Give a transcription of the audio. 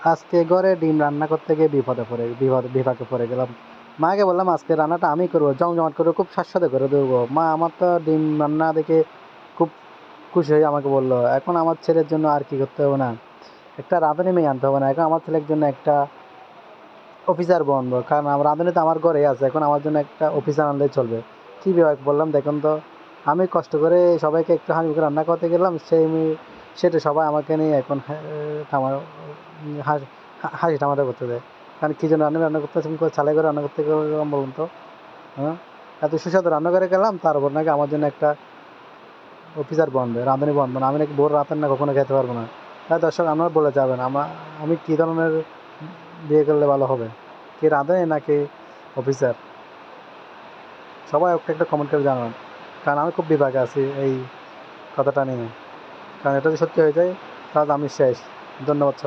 আজকে ঘরে ডিম রান্না করতে গিয়ে বিপাকে পড়ে গেলাম। মাকে বললাম আজকে রান্নাটা আমি করবো, জমজমাট করে খুব স্বাদ করে দেবো। মা আমার তো ডিম রান্না দেখে খুব খুশি হয়ে আমাকে বললো, এখন আমার ছেলের জন্য আর কি করতে হবে না, একটা রাঁধুনি মেয়ে আনতে হবে না, এখন আমার ছেলের জন্য একটা অফিসার বনবো, কারণ আমার রাঁধুনি তো আমার ঘরেই আছে, এখন আমার জন্য একটা অফিসার আনলেই চলবে। কী বিভাগ বললাম, দেখুন তো আমি কষ্ট করে সবাইকে একটু হাঁড়ি মুখে রান্না করতে গেলাম, সেটা সবাই আমাকে নিয়ে এখন হাসি টামাটা করতে দেয়। কারণ কী জন্য রান্না করতেছি, চালাই করে রান্না করতে গেলাম বলুন তো? হ্যাঁ, এত সুস্বাদু রান্না করে গেলাম, তারপর নাকি আমার জন্য একটা অফিসার বনবে, রাঁধুনি বনবে না, আমি নাকি বোর রাতের না কখনো খেতে পারবো না। তাই দর্শক আপনারা বলে যাবেন আমি কী ধরনের বিয়ে করলে ভালো হবে, কি রাঁধুনি নাকি অফিসার? সবাই একটা কমেন্ট করে জানান, কারণ আমি খুব বিপাকে আছি এই কথাটা নিয়ে। কারণ এটা যদি সত্যি হয়ে যায় তাহলে আমি শেষ। ধন্যবাদ সবাই।